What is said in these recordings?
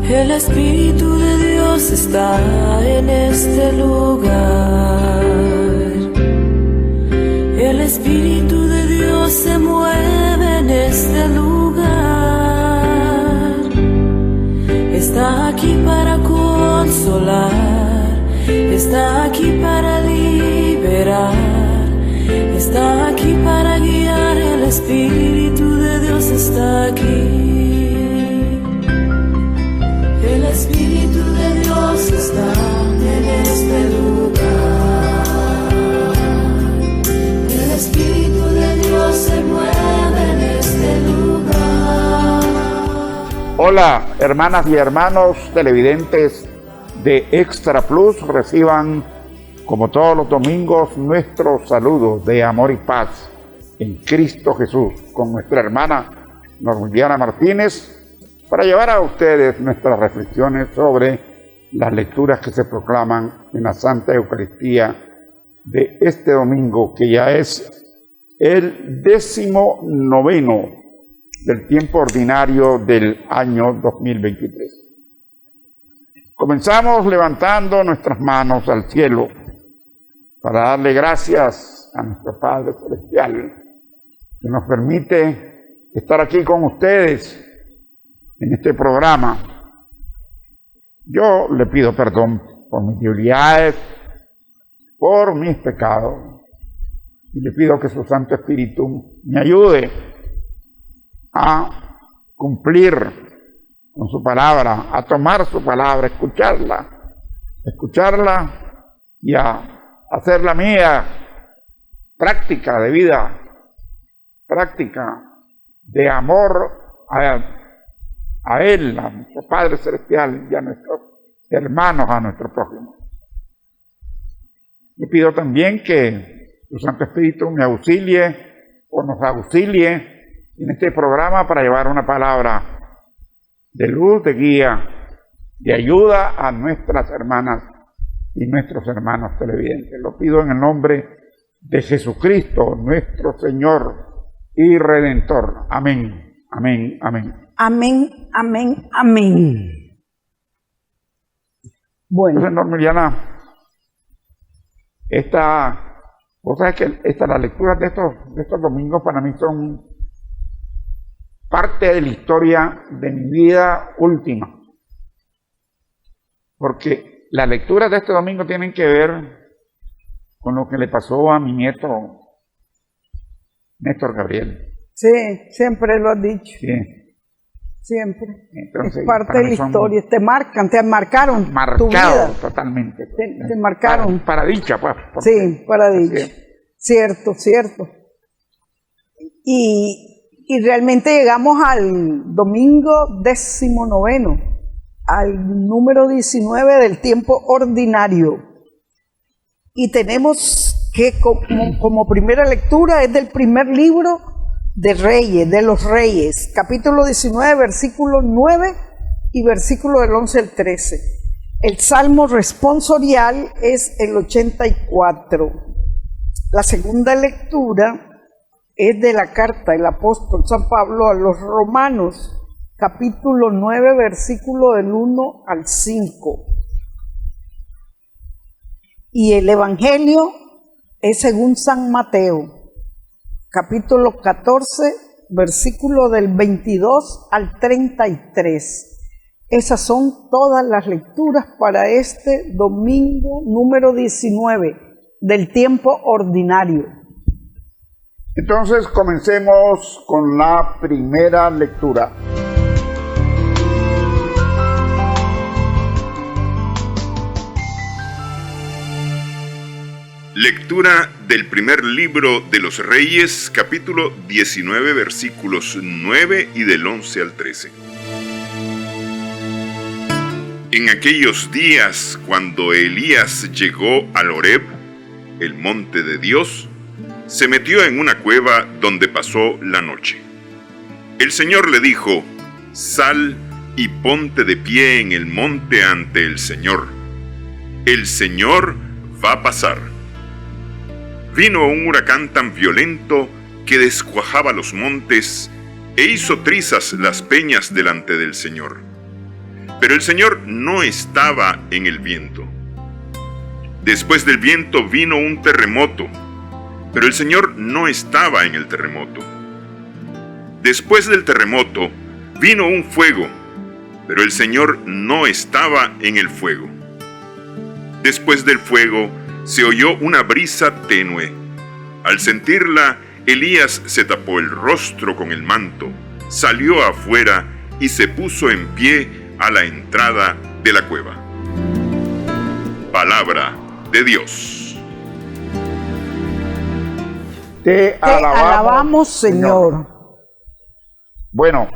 El Espíritu de Dios está en este lugar. El Espíritu de Dios se mueve en este lugar. Está aquí para consolar, está aquí para liberar, está aquí para guiar. El Espíritu de Dios está aquí. El Espíritu de Dios está en este lugar. El Espíritu de Dios se mueve en este lugar. Hola, hermanas y hermanos televidentes de Extra Plus, reciban como todos los domingos nuestros saludos de amor y paz en Cristo Jesús con nuestra hermana Normiliana Martínez, para llevar a ustedes nuestras reflexiones sobre las lecturas que se proclaman en la Santa Eucaristía de este domingo, que ya es el 19º del tiempo ordinario del año 2023. Comenzamos levantando nuestras manos al cielo para darle gracias a nuestro Padre Celestial, que nos permite estar aquí con ustedes en este programa. Yo le pido perdón por mis debilidades, por mis pecados, y le pido que su Santo Espíritu me ayude a cumplir con su palabra, a tomar su palabra, escucharla y a hacerla mía, práctica de vida, práctica de amor a Él, a nuestro Padre Celestial y a nuestros hermanos, a nuestro prójimo. Le pido también que su Santo Espíritu me auxilie o nos auxilie en este programa para llevar una palabra de luz, de guía, de ayuda a nuestras hermanas y nuestros hermanos televidentes. Lo pido en el nombre de Jesucristo, nuestro Señor y Redentor. Amén, amén, amén. Amén, amén, amén. Bueno. Entonces, Normiliana, vos sabés que las lecturas de estos domingos para mí son parte de la historia de mi vida última. Porque las lecturas de este domingo tienen que ver con lo que le pasó a mi nieto Néstor Gabriel. Sí, siempre lo has dicho. Sí. Siempre. Entonces, es parte de la historia. Te marcaron tu vida. Totalmente. Te marcaron. Para dicha, pues. Sí, para dicha. Cierto. Y realmente llegamos al domingo 19, al número 19 del tiempo ordinario. Y tenemos que, como primera lectura, es del primer libro de los Reyes, capítulo 19, versículo 9 y versículo del 11 al 13. El salmo responsorial es el 84. La segunda lectura es de la carta del apóstol San Pablo a los Romanos, capítulo 9, versículo del 1 al 5. Y el Evangelio es según San Mateo, capítulo 14, versículo del 22 al 33. Esas son todas las lecturas para este domingo número 19 del tiempo ordinario. Entonces comencemos con la primera lectura. Lectura del primer libro de los Reyes, capítulo 19, versículos 9 y del 11 al 13. En aquellos días, cuando Elías llegó al Horeb, el monte de Dios, se metió en una cueva donde pasó la noche. El Señor le dijo: sal y ponte de pie en el monte ante el Señor. El Señor va a pasar. Vino un huracán tan violento que descuajaba los montes e hizo trizas las peñas delante del Señor. Pero el Señor no estaba en el viento. Después del viento vino un terremoto, pero el Señor no estaba en el terremoto. Después del terremoto vino un fuego, pero el Señor no estaba en el fuego. Después del fuego se oyó una brisa tenue. Al sentirla, Elías se tapó el rostro con el manto, salió afuera y se puso en pie a la entrada de la cueva. Palabra de Dios. Te alabamos, Señor. Bueno,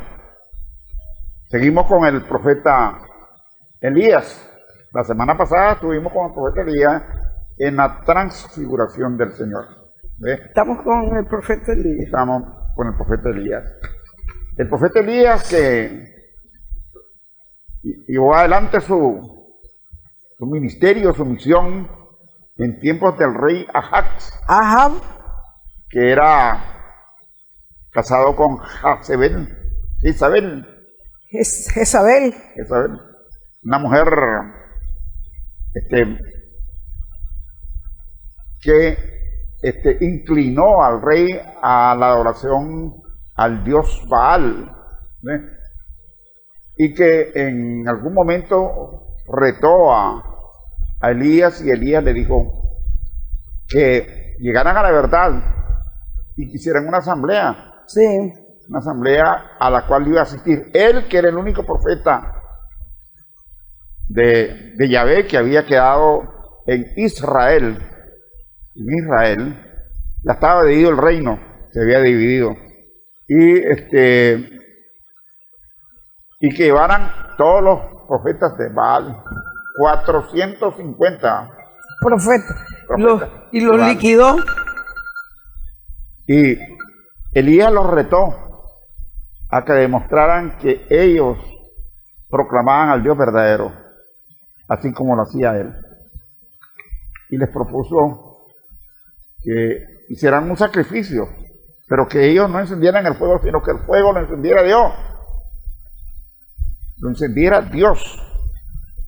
seguimos con el profeta Elías. La semana pasada estuvimos con el profeta Elías en la transfiguración del Señor. ¿Ves? Estamos con el profeta Elías. Estamos con el profeta Elías. El profeta Elías que llevó adelante su ministerio, su misión en tiempos del rey Ahab, que era casado con Jezabel, una mujer que inclinó al rey a la adoración al dios Baal, ¿eh? Y que en algún momento retó a Elías, y Elías le dijo que llegaran a la verdad y quisieran una asamblea. Sí. Una asamblea a la cual iba a asistir él, que era el único profeta de Yahvé que había quedado en Israel. En Israel ya estaba dividido el reino, se había dividido. Y que llevaran todos los profetas de Baal, 450 profetas. Y los Baal. liquidó. Y Elías los retó a que demostraran que ellos proclamaban al Dios verdadero, así como lo hacía él. Y les propuso que hicieran un sacrificio, pero que ellos no encendieran el fuego, sino que el fuego lo encendiera Dios. Lo encendiera Dios.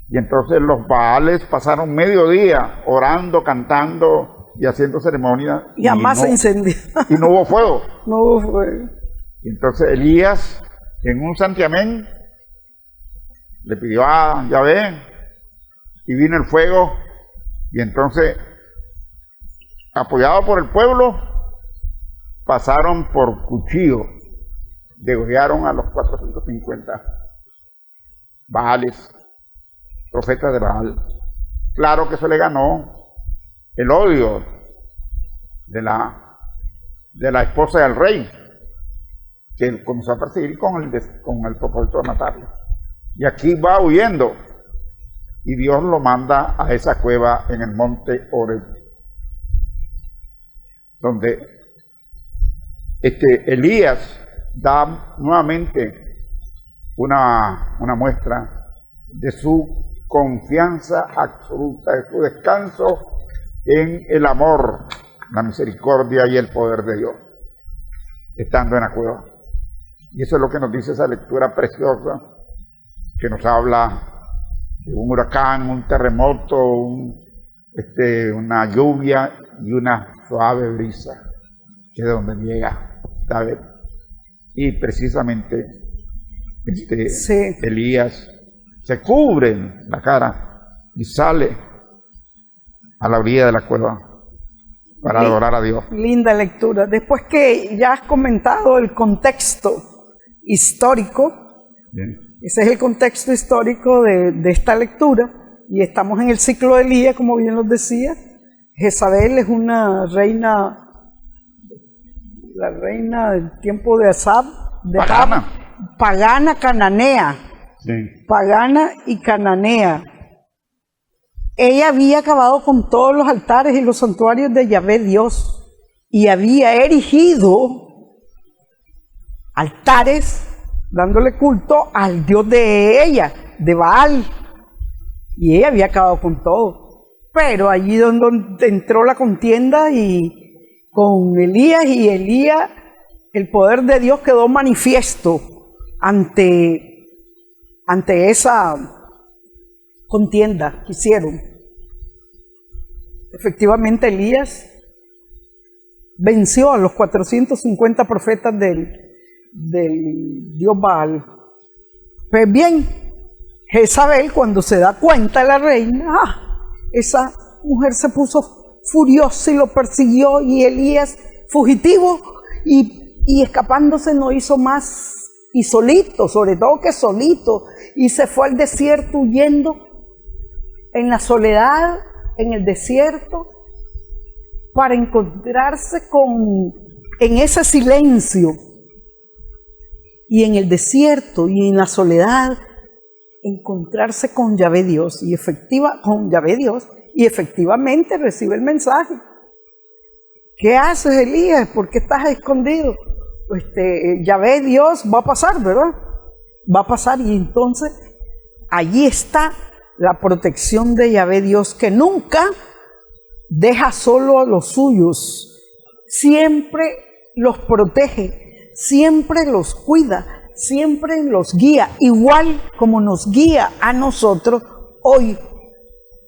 Y entonces los Baales pasaron medio día orando, cantando y haciendo ceremonias. Y jamás se encendió. Y no hubo fuego. No hubo fuego. Y entonces Elías, en un santiamén, le pidió a Yahvé, y vino el fuego, y entonces, apoyado por el pueblo, pasaron por cuchillo, degollaron a los 450 Baales, profetas de Baal. Claro que eso le ganó el odio de la esposa del rey, que comenzó a perseguir con el propósito de matarlo. Y aquí va huyendo, y Dios lo manda a esa cueva en el monte Oreb, donde Elías da nuevamente una muestra de su confianza absoluta, de su descanso en el amor, la misericordia y el poder de Dios, estando en la cueva. Y eso es lo que nos dice esa lectura preciosa, que nos habla de un huracán, un terremoto, una lluvia y una suave brisa, que es de donde llega David. Y precisamente Sí. Elías se cubre la cara y sale a la orilla de la cueva para adorar a Dios. Linda lectura. Después que ya has comentado el contexto histórico, Bien. ese es el contexto histórico de esta lectura, y estamos en el ciclo de Elías, como bien nos decía. Jezabel es una reina, la reina del tiempo de Asab, pagana cananea, Sí. pagana y cananea. Ella había acabado con todos los altares y los santuarios de Yahvé Dios, y había erigido altares dándole culto al Dios de ella, de Baal, y ella había acabado con todo. Pero allí donde entró la contienda y con Elías, y Elías, el poder de Dios quedó manifiesto ante ante esa contienda que hicieron. Efectivamente, Elías venció a los 450 profetas del dios Baal. Pues bien, Jezabel, cuando se da cuenta la reina, esa mujer se puso furiosa y lo persiguió, y Elías, fugitivo y escapándose, no hizo más, y solito, sobre todo que solito, y se fue al desierto huyendo en la soledad, en el desierto, para encontrarse en ese silencio, y en el desierto y en la soledad, encontrarse con Yahvé Dios, y efectivamente recibe el mensaje. ¿Qué haces, Elías? ¿Por qué estás escondido? Yahvé Dios va a pasar, ¿verdad? Va a pasar, y entonces allí está la protección de Yahvé Dios, que nunca deja solo a los suyos, siempre los protege, siempre los cuida, siempre los guía, igual como nos guía a nosotros hoy.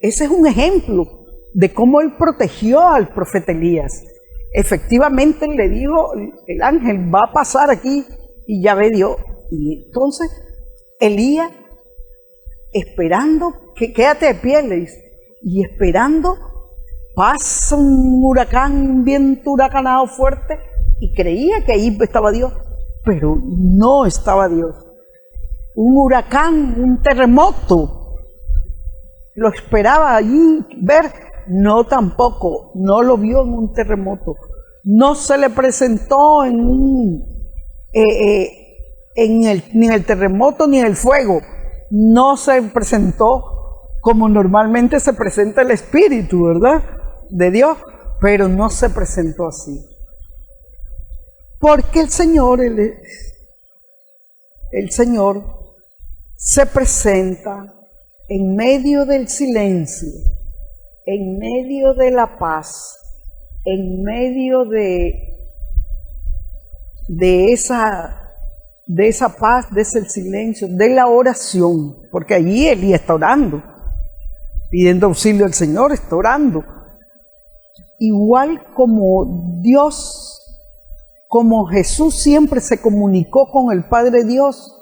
Ese es un ejemplo de cómo él protegió al profeta Elías. Efectivamente le dijo el ángel, va a pasar aquí, y Yahvé Dios. Y entonces Elías, esperando, quédate de pie, le dice, y esperando, pasa un huracán, un viento huracanado fuerte, y creía que ahí estaba Dios, pero no estaba Dios. Un huracán, un terremoto, lo esperaba allí ver, no tampoco, no lo vio en un terremoto, no se le presentó ni en el terremoto ni en el fuego, no se presentó como normalmente se presenta el Espíritu, ¿verdad?, de Dios, pero no se presentó así. Porque el Señor se presenta en medio del silencio, en medio de la paz, en medio de esa paz, de ese silencio, de la oración, porque allí Elías está orando, pidiendo auxilio al Señor, está orando. Igual como Dios, como Jesús siempre se comunicó con el Padre Dios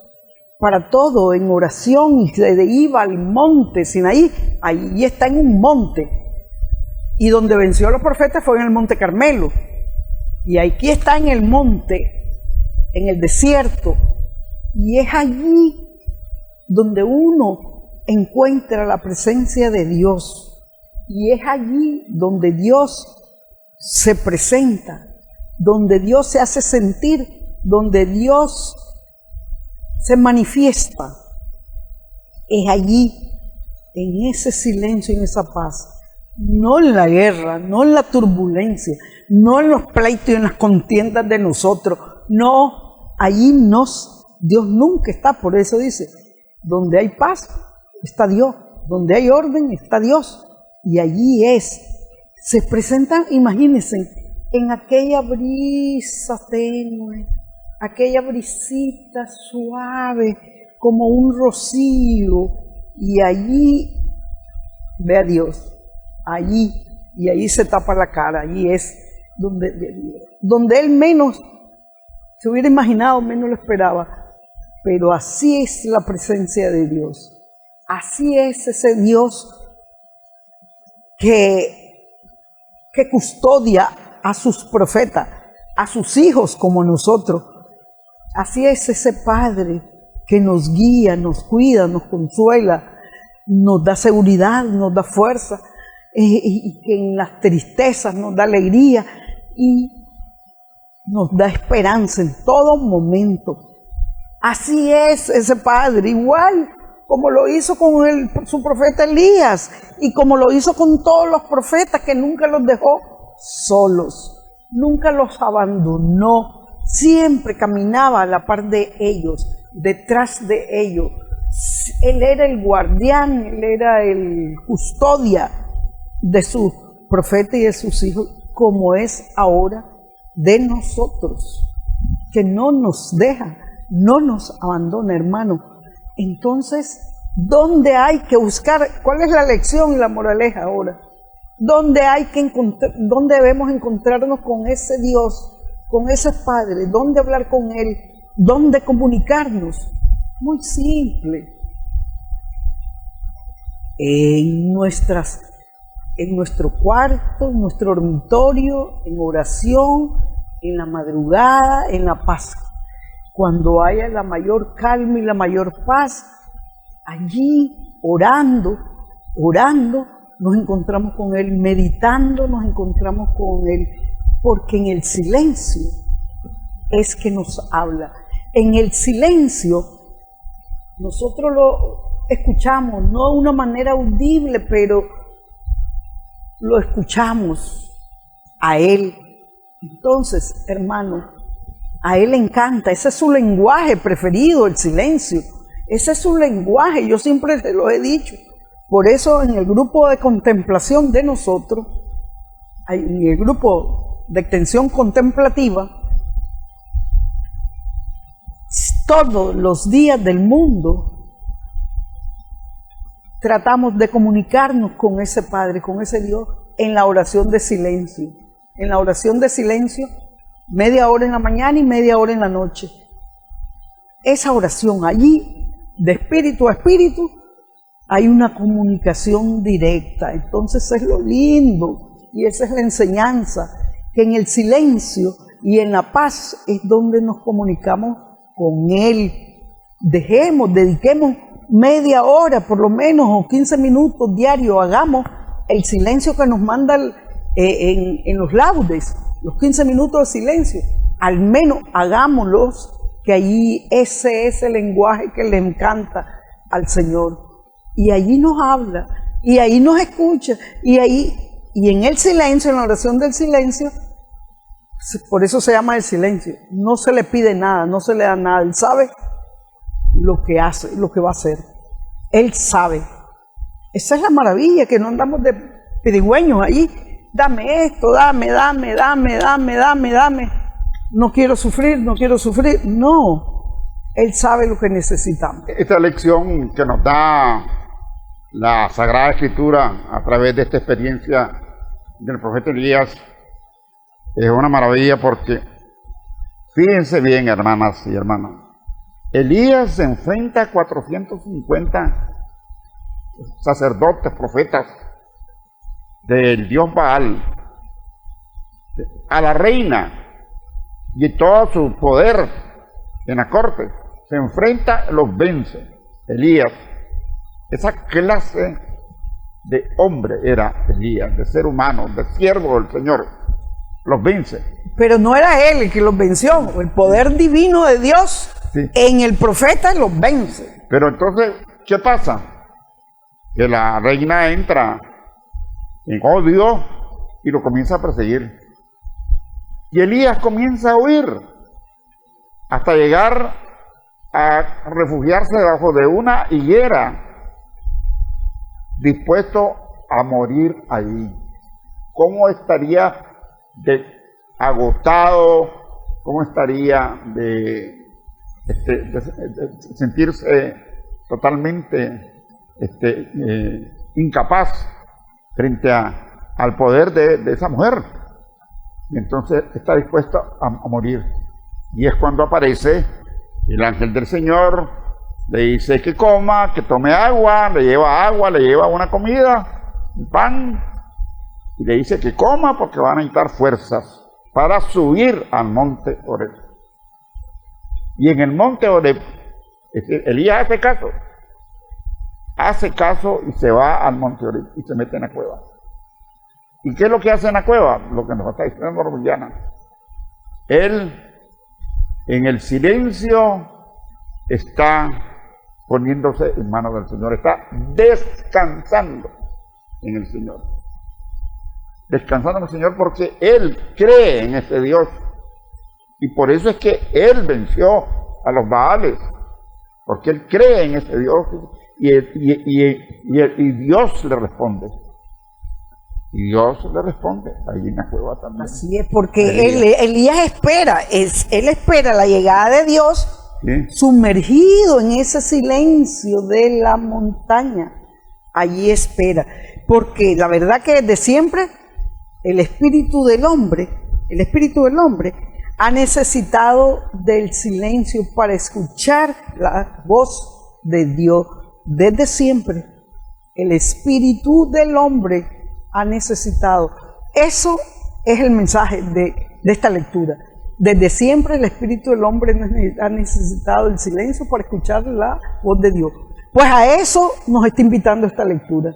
para todo en oración, y se iba al monte Sinaí, ahí está en un monte, y donde venció a los profetas fue en el monte Carmelo, y aquí está en el monte, en el desierto, y es allí donde uno encuentra la presencia de Dios, y es allí donde Dios se presenta, donde Dios se hace sentir, donde Dios se manifiesta. Es allí, en ese silencio, en esa paz, no en la guerra, no en la turbulencia, no en los pleitos y en las contiendas de nosotros, no, allí Dios nunca está. Por eso dice, donde hay paz está Dios, donde hay orden está Dios, y allí se presentan, imagínense, en aquella brisa tenue, aquella brisita suave, como un rocío, y allí ve a Dios, allí, y allí se tapa la cara, allí es donde él menos se hubiera imaginado, menos lo esperaba, pero así es la presencia de Dios, así es ese Dios que custodia a sus profetas, a sus hijos como nosotros. Así es ese Padre que nos guía, nos cuida, nos consuela, nos da seguridad, nos da fuerza, y que en las tristezas nos da alegría y nos da esperanza en todo momento. Así es ese Padre, igual como lo hizo con su profeta Elías, y como lo hizo con todos los profetas, que nunca los dejó solos, nunca los abandonó, siempre caminaba a la par de ellos, detrás de ellos. Él era el guardián, él era el custodia de sus profetas y de sus hijos, como es ahora de nosotros, que no nos deja, no nos abandona, hermano. Entonces, ¿dónde hay que buscar? ¿Cuál es la lección y la moraleja ahora? ¿Dónde dónde debemos encontrarnos con ese Dios, con ese Padre? ¿Dónde hablar con Él? ¿Dónde comunicarnos? Muy simple. En nuestro cuarto, en nuestro dormitorio, en oración, en la madrugada, en la paz. Cuando haya la mayor calma y la mayor paz, allí orando, nos encontramos con Él, meditando, nos encontramos con Él, porque en el silencio es que nos habla. En el silencio nosotros lo escuchamos, no de una manera audible, pero lo escuchamos a Él. Entonces, hermano, a Él le encanta, ese es su lenguaje preferido, el silencio. Ese es su lenguaje, yo siempre se lo he dicho. Por eso en el grupo de contemplación de nosotros, en el grupo de extensión contemplativa, todos los días del mundo tratamos de comunicarnos con ese Padre, con ese Dios, en la oración de silencio. En la oración de silencio, media hora en la mañana y media hora en la noche. Esa oración allí, de espíritu a espíritu, hay una comunicación directa. Entonces es lo lindo y esa es la enseñanza, que en el silencio y en la paz es donde nos comunicamos con Él. Dediquemos media hora por lo menos o 15 minutos diarios, hagamos el silencio que nos manda en los laudes, los 15 minutos de silencio, al menos hagámoslos, que allí ese es el lenguaje que le encanta al Señor. Y allí nos habla, y ahí nos escucha, y en el silencio, en la oración del silencio, por eso se llama el silencio, no se le pide nada, no se le da nada, Él sabe lo que hace, lo que va a hacer, Él sabe. Esa es la maravilla, que no andamos de pedigüeños allí, dame esto, dame, no quiero sufrir, no, Él sabe lo que necesitamos. Esta lección que nos da la Sagrada Escritura a través de esta experiencia del profeta Elías es una maravilla, porque fíjense bien, hermanas y hermanos, Elías se enfrenta a 450 sacerdotes, profetas del dios Baal, a la reina y todo su poder en la corte. Se enfrenta, los vence. Elías, esa clase de hombre era Elías, de ser humano, de siervo del Señor, los vence. Pero no era él el que los venció, el poder divino de Dios, sí, en el profeta los vence. Pero entonces, ¿qué pasa? Que la reina entra en odio y lo comienza a perseguir. Y Elías comienza a huir hasta llegar a refugiarse debajo de una higuera, dispuesto a morir allí. ¿Cómo estaría de agotado? ¿Cómo estaría de sentirse totalmente incapaz frente al poder de esa mujer? Y entonces está dispuesto a morir. Y es cuando aparece el ángel del Señor, le dice que coma, que tome agua, le lleva una comida, un pan, y le dice que coma porque va a necesitar fuerzas para subir al monte Horeb. Y en el monte Horeb, Elías hace caso y se va al monte Horeb y se mete en la cueva. ¿Y qué es lo que hace en la cueva? Lo que nos está diciendo Robiliana. Él, en el silencio, está poniéndose en manos del Señor, está descansando en el Señor. Descansando en el Señor porque Él cree en ese Dios. Y por eso es que Él venció a los Baales, porque Él cree en ese Dios y Dios le responde. Y Dios le responde ahí en la cueva también. Así es, porque Elías espera, él espera la llegada de Dios ¿sí? Sumergido en ese silencio de la montaña. Allí espera. Porque la verdad que desde siempre el espíritu del hombre ha necesitado del silencio para escuchar la voz de Dios. Desde siempre el espíritu del hombre ha necesitado. Eso es el mensaje de esta lectura. Desde siempre el espíritu del hombre ha necesitado el silencio para escuchar la voz de Dios. Pues a eso nos está invitando esta lectura.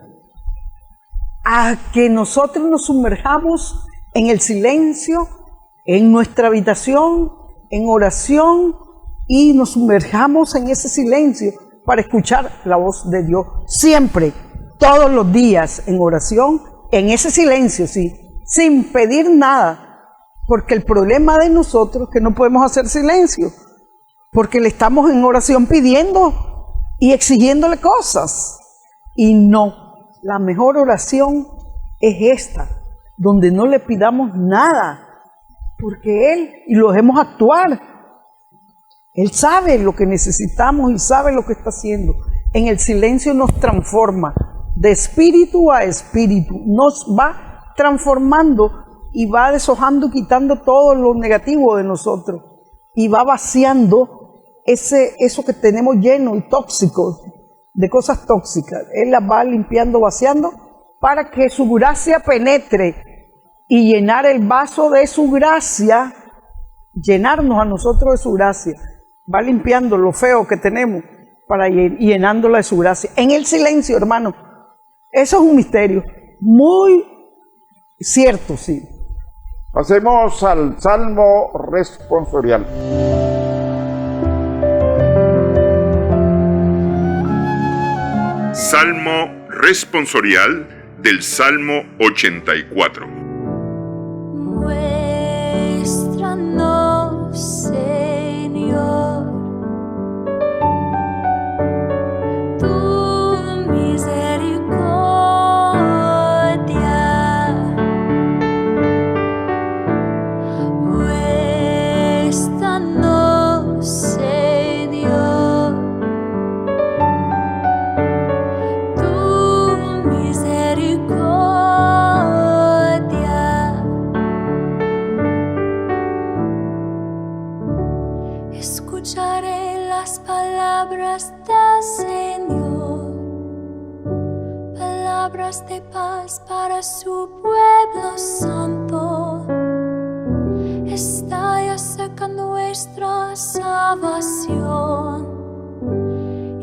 A que nosotros nos sumerjamos en el silencio, en nuestra habitación, en oración, y nos sumerjamos en ese silencio para escuchar la voz de Dios. Siempre, todos los días en oración, en ese silencio, sí, sin pedir nada. Porque el problema de nosotros es que no podemos hacer silencio, porque le estamos en oración pidiendo y exigiéndole cosas. Y no, la mejor oración es esta, donde no le pidamos nada, porque Él, y lo dejemos actuar. Él sabe lo que necesitamos y sabe lo que está haciendo. En el silencio nos transforma de espíritu a espíritu, nos va transformando y va deshojando y quitando todo lo negativo de nosotros y va vaciando eso que tenemos lleno y tóxico, de cosas tóxicas. Él las va limpiando, vaciando, para que su gracia penetre y llenar el vaso de su gracia, llenarnos a nosotros de su gracia. Va limpiando lo feo que tenemos para ir llenándola de su gracia. En el silencio, hermano, eso es un misterio muy cierto, sí. Pasemos al Salmo responsorial. Salmo responsorial del Salmo 84. Muéstranos, Señor, tu misericordia. Muéstranos, Señor, tu misericordia. Escucharé las palabras del Señor, palabras de paz para su pueblo santo. Está ya cerca nuestra salvación,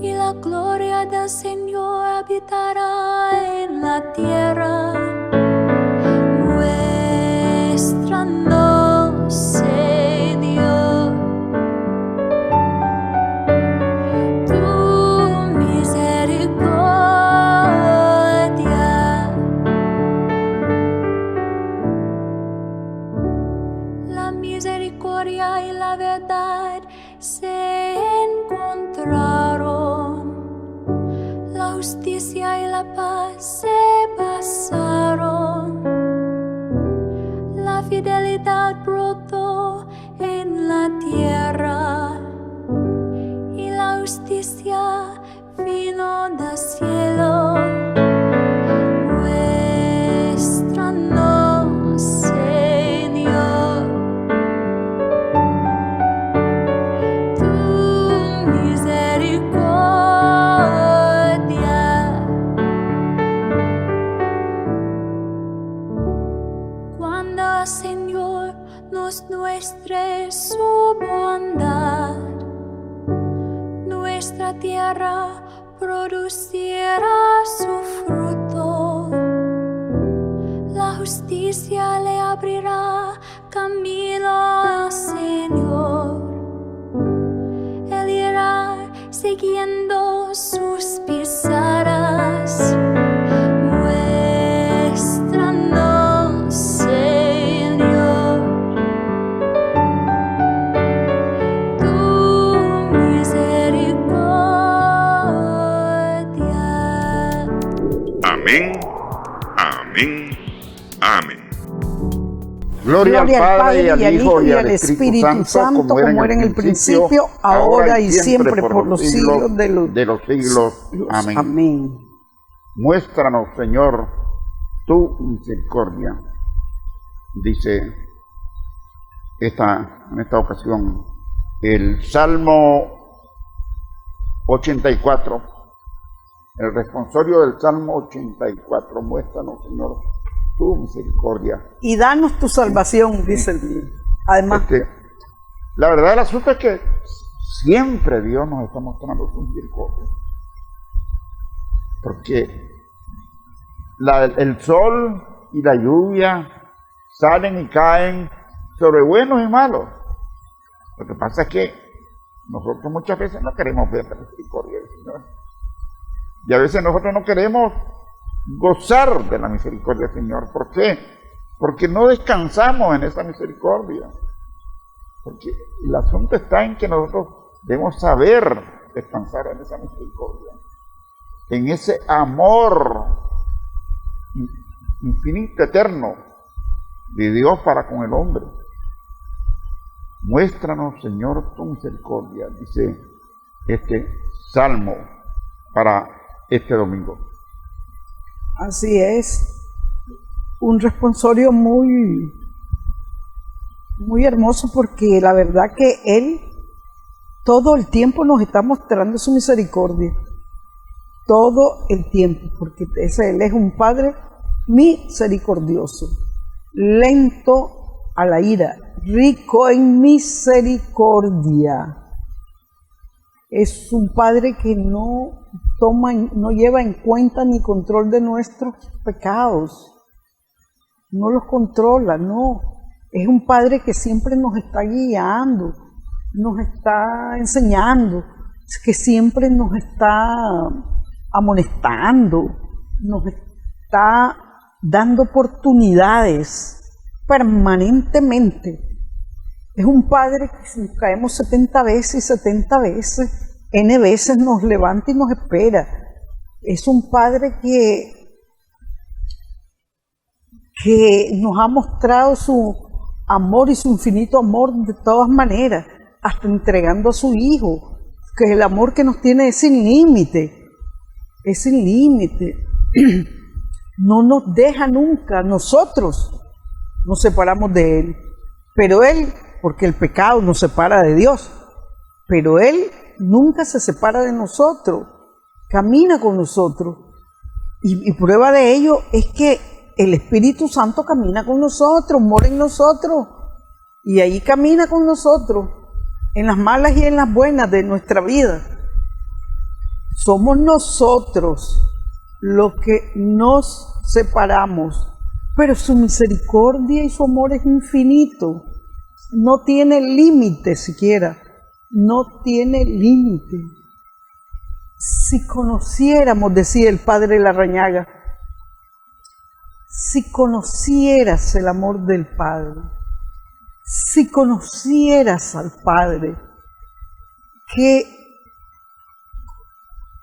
y la gloria del Señor habitará en la tierra. Muéstranos, Señor, tu misericordia. La misericordia y la verdad se encontraron, la justicia y la paz se pasaron, la fidelidad brotó en la tierra, y la justicia vino del cielo. Muéstranos, Señor, tu misericordia. Cuando el Señor nos muestre su bondad, nuestra tierra producirá su fruto. La justicia le abrirá camino al Señor. Él irá siguiendo sus pisadas. Muéstranos, Señor, tu misericordia. Amén, amén, amén. Gloria al Padre, y al Hijo, y al Espíritu Santo, como era en el principio, ahora y siempre, por los siglos de los siglos. Amén. Amén. Muéstranos, Señor, tu misericordia. Dice en esta ocasión el Salmo 84, el responsorio del Salmo 84. Muéstranos, Señor, tu misericordia. Y danos tu salvación, dice el mío. Además, la verdad del asunto es que siempre Dios nos está mostrando su misericordia. Porque el sol y la lluvia salen y caen sobre buenos y malos. Lo que pasa es que nosotros muchas veces no queremos ver la misericordia del Señor. Y a veces nosotros no queremos gozar de la misericordia del Señor. ¿Por qué? Porque no descansamos en esa misericordia. Porque el asunto está en que nosotros debemos saber descansar en esa misericordia, en ese amor infinito, eterno de Dios para con el hombre. Muéstranos, Señor, tu misericordia, dice este salmo para este domingo. Así es, un responsorio muy hermoso, porque la verdad que Él todo el tiempo nos está mostrando su misericordia, todo el tiempo, porque Él es un Padre misericordioso, lento a la ira, rico en misericordia. Es un Padre que no lleva en cuenta ni control de nuestros pecados, no los controla, no. Es un Padre que siempre nos está guiando, nos está enseñando, que siempre nos está amonestando, nos está dando oportunidades permanentemente. Es un Padre que si nos caemos 70 veces y 70 veces, N veces nos levanta y nos espera. Es un Padre que nos ha mostrado su amor y su infinito amor de todas maneras, hasta entregando a su Hijo, que el amor que nos tiene es sin límite, es sin límite. No nos deja nunca. Nosotros nos separamos de Él, pero Él, porque el pecado nos separa de Dios, pero Él nunca se separa de nosotros, camina con nosotros, y prueba de ello es que el Espíritu Santo camina con nosotros, mora en nosotros, y ahí camina con nosotros, en las malas y en las buenas de nuestra vida. Somos nosotros los que nos separamos, pero su misericordia y su amor es infinito, no tiene límite siquiera, no tiene límite. Si conociéramos, decía el padre Larrañaga, si conocieras el amor del Padre, si conocieras al Padre,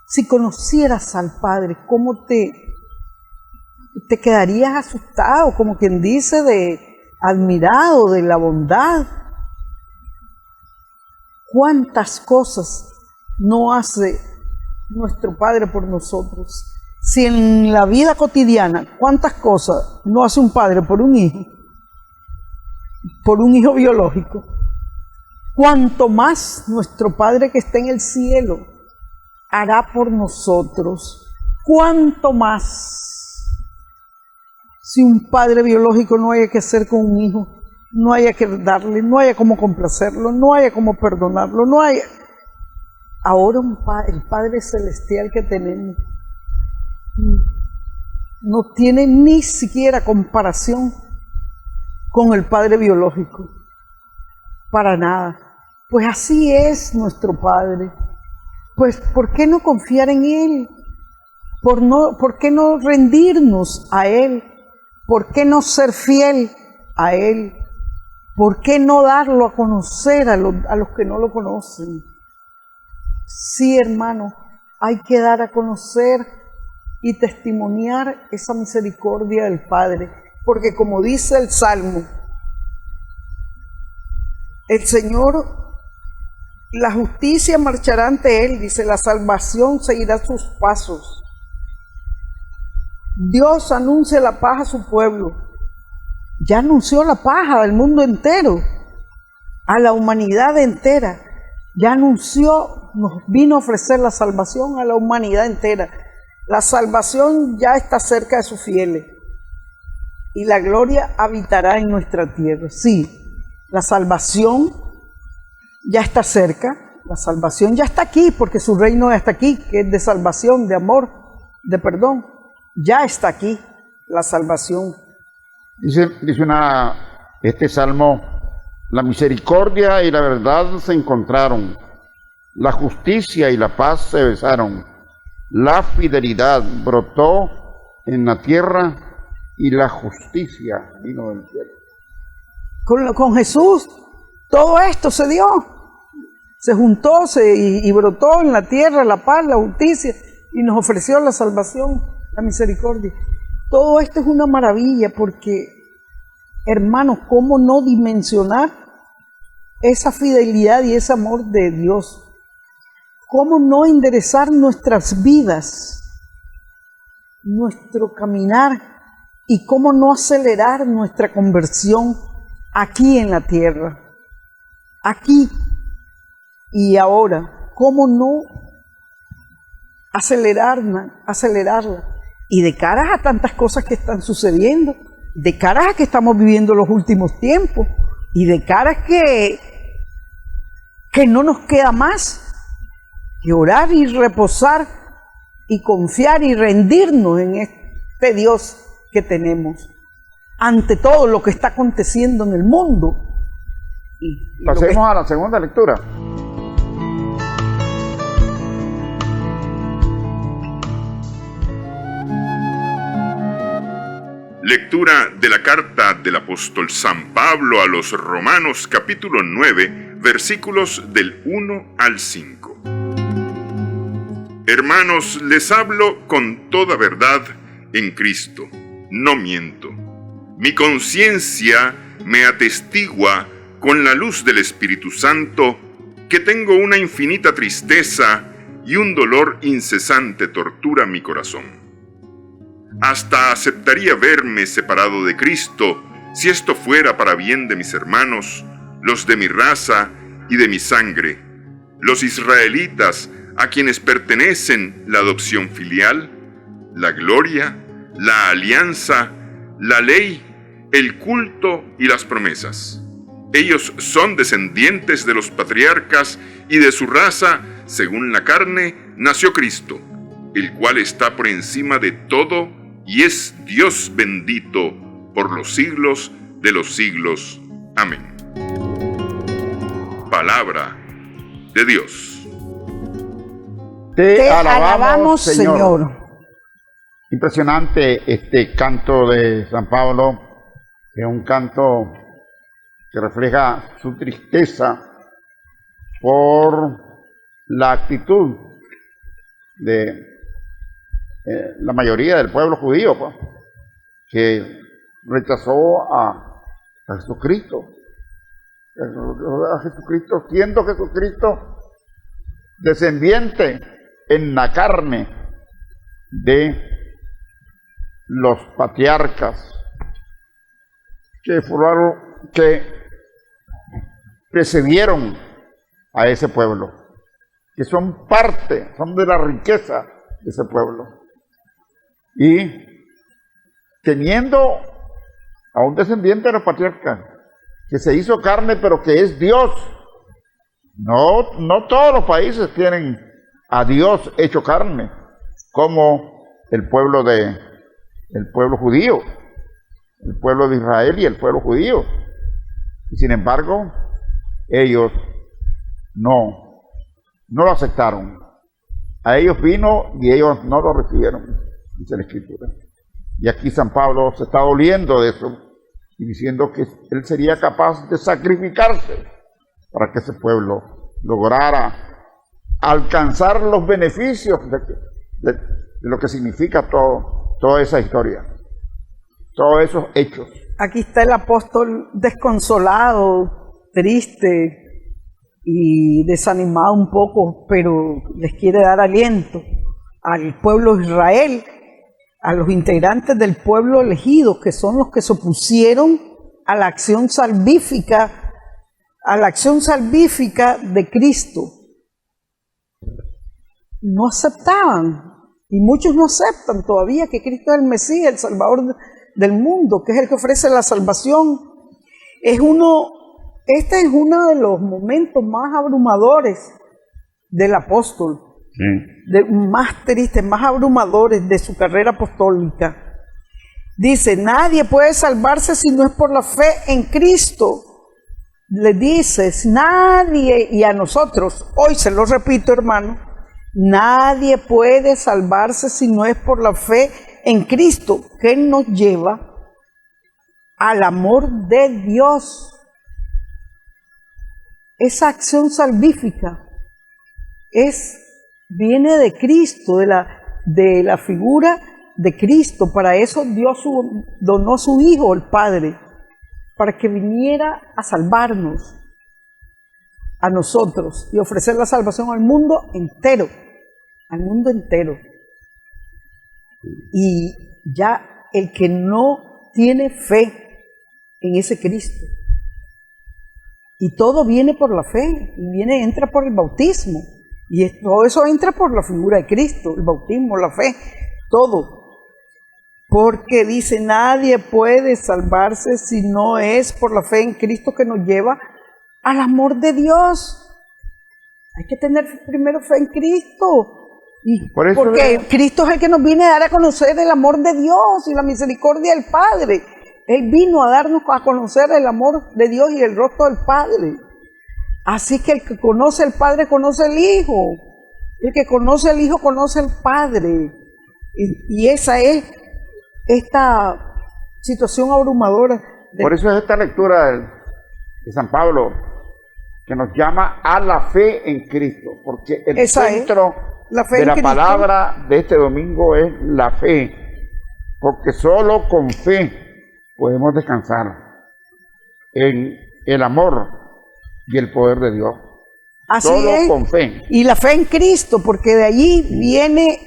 si conocieras al Padre, ¿cómo te quedarías asustado, como quien dice, admirado de la bondad? ¿Cuántas cosas no hace nuestro Padre por nosotros? Si en la vida cotidiana, ¿cuántas cosas no hace un padre por un hijo biológico? Cuanto más nuestro Padre que está en el cielo hará por nosotros, cuánto más. Si un padre biológico no haya que hacer con un hijo, no haya que darle, no haya cómo complacerlo, no haya cómo perdonarlo, no haya. Ahora el Padre Celestial que tenemos no tiene ni siquiera comparación con el Padre biológico, para nada. Pues así es nuestro Padre. Pues ¿por qué no confiar en Él? ¿Por qué no rendirnos a Él? ¿Por qué no ser fiel a Él? ¿Por qué no darlo a conocer a los que no lo conocen? Sí, hermano, hay que dar a conocer y testimoniar esa misericordia del Padre, porque como dice el Salmo, El Señor, la justicia marchará ante Él, dice, la salvación seguirá sus pasos. Dios anuncia la paz a su pueblo. Ya anunció la paz al mundo entero, a la humanidad entera. Ya anunció, nos vino a ofrecer la salvación a la humanidad entera. La salvación ya está cerca de sus fieles y la gloria habitará en nuestra tierra. Sí, la salvación ya está cerca, la salvación ya está aquí, porque su reino ya está aquí, que es de salvación, de amor, de perdón. Ya está aquí la salvación. Dice este salmo: la misericordia y la verdad se encontraron, la justicia y la paz se besaron, la fidelidad brotó en la tierra y la justicia vino del cielo. Con Jesús todo esto se dio, se juntó y brotó en la tierra la paz, la justicia, y nos ofreció la salvación, la misericordia. Todo esto es una maravilla porque, hermanos, ¿cómo no dimensionar esa fidelidad y ese amor de Dios? ¿Cómo no enderezar nuestras vidas, nuestro caminar, y cómo no acelerar nuestra conversión aquí en la tierra? Aquí y ahora, ¿cómo no acelerarla? Y de cara a tantas cosas que están sucediendo, de cara a que estamos viviendo los últimos tiempos, y de cara a que no nos queda más que orar y reposar y confiar y rendirnos en este Dios que tenemos ante todo lo que está aconteciendo en el mundo. Pasemos a la segunda lectura. Lectura de la carta del apóstol San Pablo a los Romanos, capítulo 9, versículos del 1 al 5. Hermanos, les hablo con toda verdad en Cristo, no miento. Mi conciencia me atestigua con la luz del Espíritu Santo que tengo una infinita tristeza y un dolor incesante tortura mi corazón. Hasta aceptaría verme separado de Cristo si esto fuera para bien de mis hermanos, los de mi raza y de mi sangre, los israelitas a quienes pertenecen la adopción filial, la gloria, la alianza, la ley, el culto y las promesas. Ellos son descendientes de los patriarcas y de su raza, según la carne, nació Cristo, el cual está por encima de todo y es Dios bendito por los siglos de los siglos. Amén. Palabra de Dios. Te alabamos, Señor. Impresionante este canto de San Pablo, es un canto que refleja su tristeza por la actitud de la mayoría del pueblo judío, pues, que rechazó a Jesucristo. A Jesucristo, siendo Jesucristo descendiente en la carne de los patriarcas que precedieron a ese pueblo, que son parte, son de la riqueza de ese pueblo. Y teniendo a un descendiente de los patriarcas, que se hizo carne, pero que es Dios. No todos los países tienen a Dios hecho carne, como el pueblo judío, el pueblo de Israel y el pueblo judío. Y sin embargo, ellos no lo aceptaron. A ellos vino y ellos no lo recibieron, dice la Escritura. Y aquí San Pablo se está doliendo de eso y diciendo que él sería capaz de sacrificarse para que ese pueblo lograra alcanzar los beneficios de lo que significa toda esa historia, todos esos hechos. Aquí está el apóstol desconsolado, triste y desanimado un poco, pero les quiere dar aliento al pueblo de Israel, a los integrantes del pueblo elegido, que son los que se opusieron a la acción salvífica de Cristo. No aceptaban, y muchos no aceptan todavía que Cristo es el Mesías, el Salvador del mundo, que es el que ofrece la salvación. Este es uno de los momentos más abrumadores del apóstol, más tristes, más abrumadores de su carrera apostólica. Dice, nadie puede salvarse si no es por la fe en Cristo. Le dices, nadie, y a nosotros, hoy se lo repito, hermano, nadie puede salvarse si no es por la fe en Cristo, que nos lleva al amor de Dios. Esa acción salvífica viene de Cristo, de la figura de Cristo. Para eso Dios donó a su Hijo, el Padre, para que viniera a salvarnos a nosotros y ofrecer la salvación al mundo entero, Y ya el que no tiene fe en ese Cristo, y todo viene por la fe, entra por el bautismo, y todo eso entra por la figura de Cristo, el bautismo, la fe, todo. Porque dice, nadie puede salvarse si no es por la fe en Cristo, que nos lleva al amor de Dios. Hay que tener primero fe en Cristo. Porque Cristo es el que nos viene a dar a conocer el amor de Dios y la misericordia del Padre. Él vino a darnos a conocer el amor de Dios y el rostro del Padre. Así que el que conoce al Padre conoce al Hijo. El que conoce al Hijo conoce al Padre. Y esa es esta situación abrumadora. Por eso es esta lectura de San Pablo que nos llama a la fe en Cristo, porque el centro de la palabra de este domingo es la fe, porque solo con fe podemos descansar en el amor y el poder de Dios. Así solo es. Con fe. Y la fe en Cristo, porque de allí viene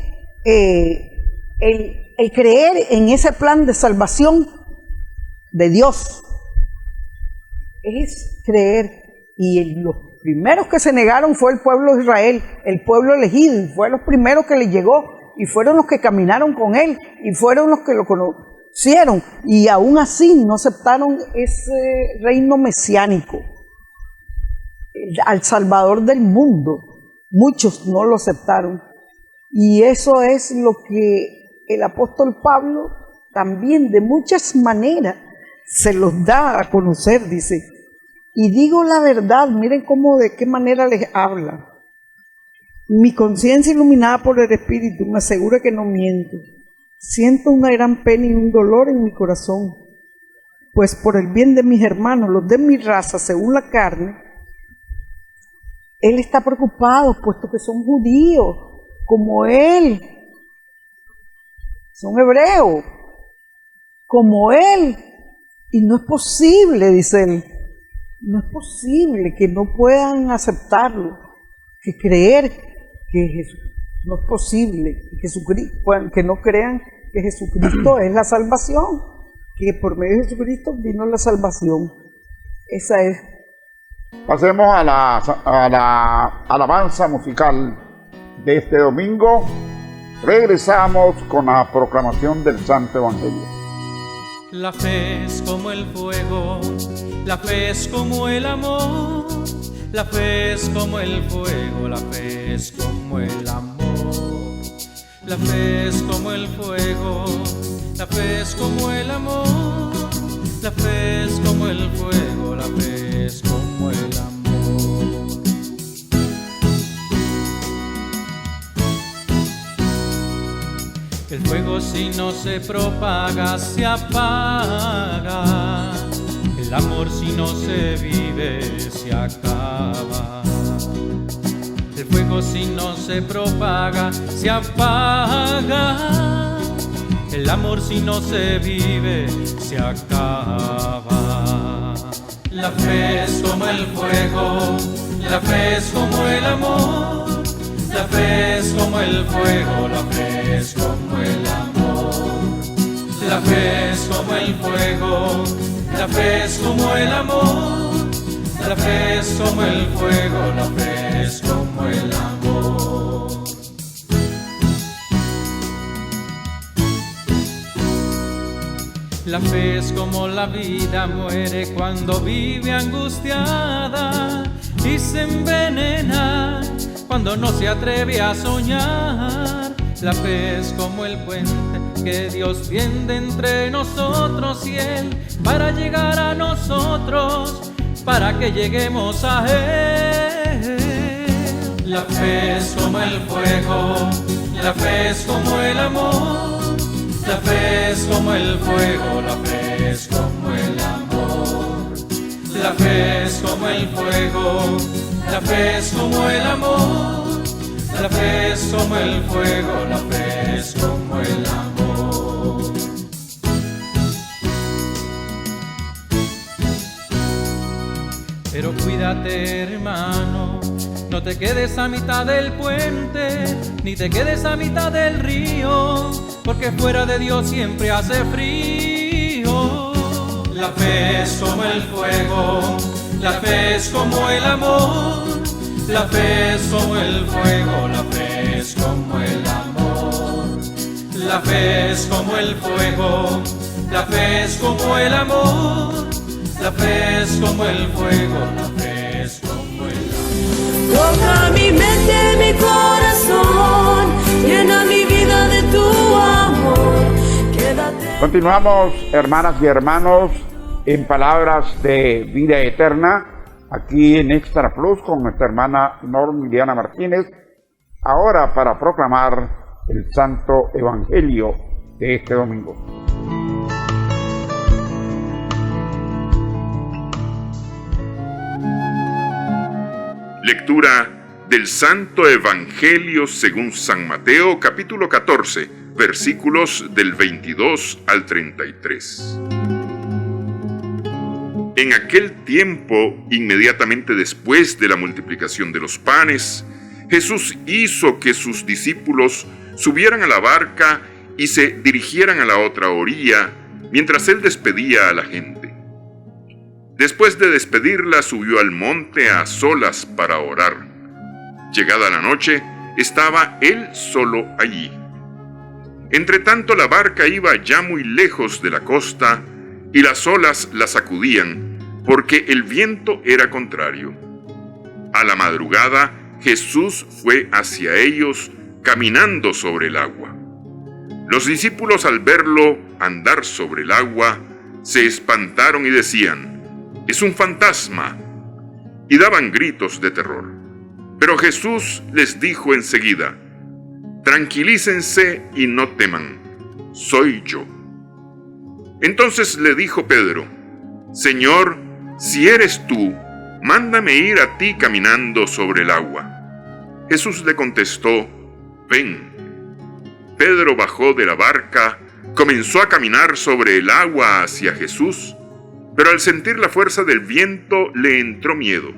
el creer en ese plan de salvación de Dios. Es creer. Y los primeros que se negaron fue el pueblo de Israel, el pueblo elegido, y fue los primeros que le llegó, y fueron los que caminaron con él, y fueron los que lo conocieron, y aún así no aceptaron ese reino mesiánico, al Salvador del mundo. Muchos no lo aceptaron, y eso es lo que el apóstol Pablo también de muchas maneras se los da a conocer, dice. Y digo la verdad, miren de qué manera les habla. Mi conciencia iluminada por el Espíritu me asegura que no miento. Siento una gran pena y un dolor en mi corazón, pues por el bien de mis hermanos, los de mi raza, según la carne, él está preocupado, puesto que son judíos, como él, son hebreos, como él, y no es posible, dice él, no es posible que no puedan aceptarlo, que creer que Jesús, no es posible que no crean que Jesucristo es la salvación, que por medio de Jesucristo vino la salvación. Esa es. Pasemos a la alabanza musical de este domingo. Regresamos con la proclamación del Santo Evangelio. La fe es como el fuego, la fe es como el amor, la fe es como el fuego, la fe es como el amor. La fe es como el fuego, la fe es como el amor, la fe es como el fuego, la fe es como el amor. El fuego si no se propaga se apaga, el amor si no se vive se acaba. El fuego si no se propaga se apaga, el amor si no se vive se acaba. La fe es como el fuego, la fe es como el amor. La fe es como el fuego, la fe es como el amor. La fe es como el fuego, la fe es como el amor. La fe es como el fuego, la fe es como el amor. La fe es como la vida muere cuando vive angustiada y se envenena cuando no se atreve a soñar. La fe es como el puente que Dios tiende entre nosotros y Él para llegar a nosotros, para que lleguemos a Él. La fe es como el fuego, la fe es como el amor. La fe es como el fuego, la fe es como el amor. La fe es como el fuego, la fe es como el amor. La fe es como el fuego, la fe es como el amor. Pero cuídate, hermano, no te quedes a mitad del puente, ni te quedes a mitad del río, porque fuera de Dios siempre hace frío. La fe es como el fuego, la fe es como el amor. La fe es como el fuego, la fe es como el amor. La fe es como el fuego, la fe es como el amor. La fe es como el fuego, la fe es como el amor. Toca mi mente, mi corazón, llena mi vida de tu amor. Quédate. Continuamos, hermanas y hermanos, en palabras de vida eterna, aquí en Extra Plus con nuestra hermana Norma Liliana Martínez, ahora para proclamar el Santo Evangelio de este domingo. Lectura del Santo Evangelio según San Mateo, capítulo 14, versículos del 22 al 33. En aquel tiempo, inmediatamente después de la multiplicación de los panes, Jesús hizo que sus discípulos subieran a la barca y se dirigieran a la otra orilla, mientras él despedía a la gente. Después de despedirla, subió al monte a solas para orar. Llegada la noche, estaba él solo allí. Entretanto, la barca iba ya muy lejos de la costa, y las olas la sacudían, porque el viento era contrario. A la madrugada, Jesús fue hacia ellos caminando sobre el agua. Los discípulos, al verlo andar sobre el agua, se espantaron y decían: «Es un fantasma», y daban gritos de terror. Pero Jesús les dijo enseguida: «Tranquilícense y no teman, soy yo». Entonces le dijo Pedro: «Señor, si eres tú, mándame ir a ti caminando sobre el agua». Jesús le contestó: «Ven». Pedro bajó de la barca, comenzó a caminar sobre el agua hacia Jesús, pero al sentir la fuerza del viento le entró miedo.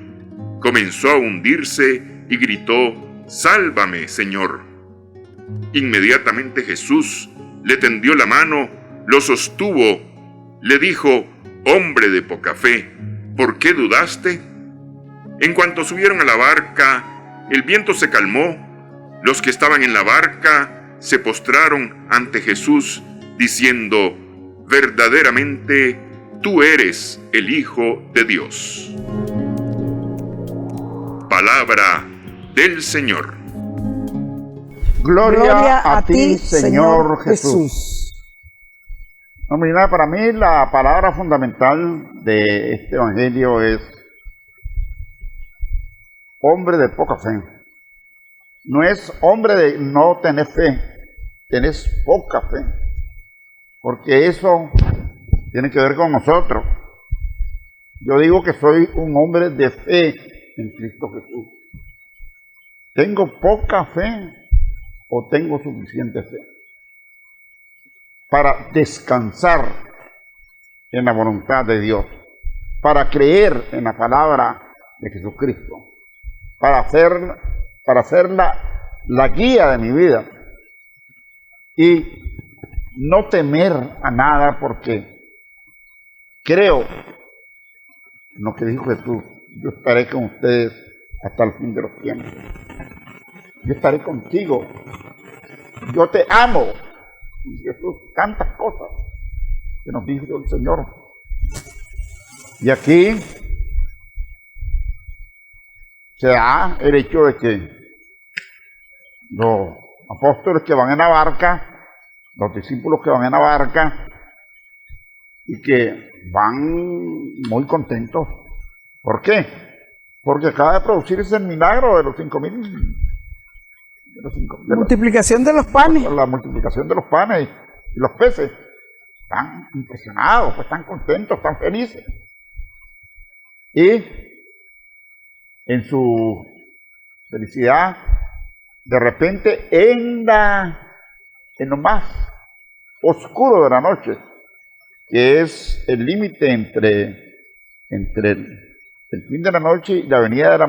Comenzó a hundirse y gritó: «Sálvame, Señor». Inmediatamente Jesús le tendió la mano, lo sostuvo, le dijo: «Hombre de poca fe, ¿por qué dudaste?». En cuanto subieron a la barca, el viento se calmó. Los que estaban en la barca se postraron ante Jesús, diciendo: «Verdaderamente, tú eres el Hijo de Dios». Palabra del Señor. Gloria a ti, Señor Jesús. No, mira, para mí la palabra fundamental de este evangelio es hombre de poca fe. No es hombre de no tener fe, tenés poca fe, porque eso tiene que ver con nosotros. Yo digo que soy un hombre de fe en Cristo Jesús. ¿Tengo poca fe o tengo suficiente fe para descansar en la voluntad de Dios, para creer en la palabra de Jesucristo, para ser la guía de mi vida y no temer a nada, porque creo en lo que dijo Jesús: yo estaré con ustedes hasta el fin de los tiempos. Yo estaré contigo. Yo te amo. Y Jesús, tantas cosas que nos dijo el Señor. Y aquí se da el hecho de que los apóstoles que van en la barca, los discípulos que van en la barca, y que van muy contentos. ¿Por qué? Porque acaba de producirse el milagro de los 5,000. Multiplicación de los panes. La multiplicación de los panes y los peces. Están impresionados, pues están contentos, están felices. Y en su felicidad, de repente, en lo más oscuro de la noche, que es el límite entre el fin de la noche y la venida de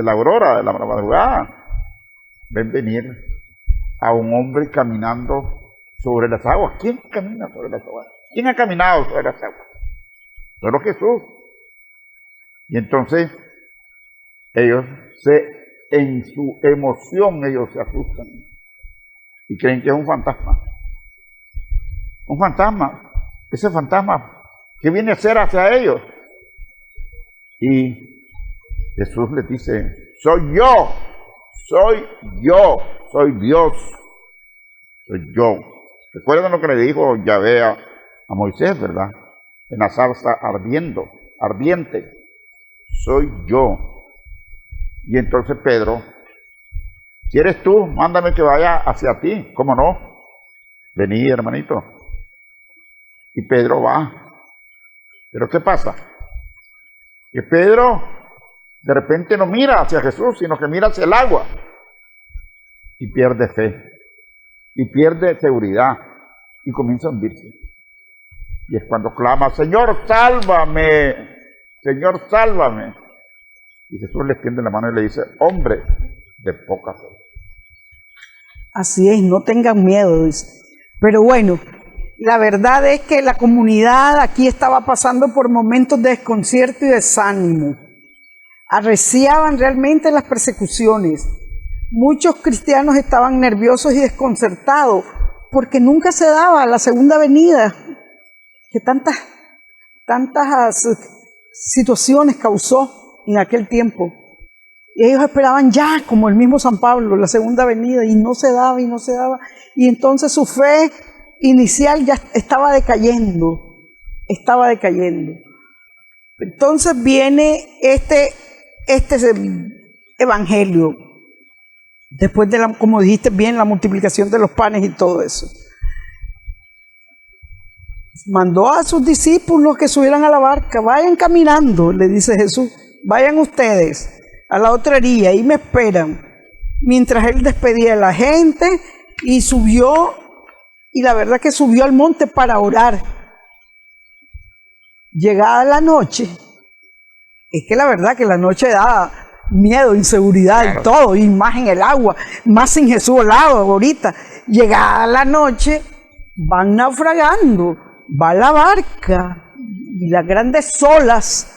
la aurora, de la madrugada, ven venir a un hombre caminando sobre las aguas. ¿Quién camina sobre las aguas? ¿Quién ha caminado sobre las aguas? Solo Jesús. Y entonces ellos en su emoción ellos se asustan y creen que es un fantasma. Un fantasma. Ese fantasma, ¿qué viene a hacer hacia ellos? Y Jesús les dice: soy yo, soy Dios, soy yo. Recuerden lo que le dijo Yahvé a Moisés, ¿verdad? En la zarza ardiente, soy yo. Y entonces Pedro: si eres tú, mándame que vaya hacia ti. ¿Cómo no? Vení, hermanito. Y Pedro va. ¿Pero qué pasa? Que Pedro de repente no mira hacia Jesús, sino que mira hacia el agua. Y pierde fe. Y pierde seguridad. Y comienza a hundirse. Y es cuando clama: Señor, sálvame. Señor, sálvame. Y Jesús le extiende la mano y le dice: hombre de poca fe. Así es, no tengan miedo, dice. Pero bueno, la verdad es que la comunidad aquí estaba pasando por momentos de desconcierto y desánimo. Arreciaban realmente las persecuciones. Muchos cristianos estaban nerviosos y desconcertados porque nunca se daba la segunda venida que tantas situaciones causó en aquel tiempo. Y ellos esperaban ya, como el mismo San Pablo, la segunda venida, y no se daba, y no se daba. Y entonces su fe inicial ya estaba decayendo. Entonces viene este evangelio, después de como dijiste bien, la multiplicación de los panes y todo eso. Mandó a sus discípulos que subieran a la barca. Vayan caminando, le dice Jesús. Vayan ustedes a la otra orilla y me esperan. Mientras él despedía a la gente y subió, y la verdad que subió al monte para orar. Llegada la noche, es que la verdad que la noche da miedo, inseguridad y todo, y más en el agua, más sin Jesús al lado ahorita. Llegada la noche, van naufragando, va la barca, y las grandes olas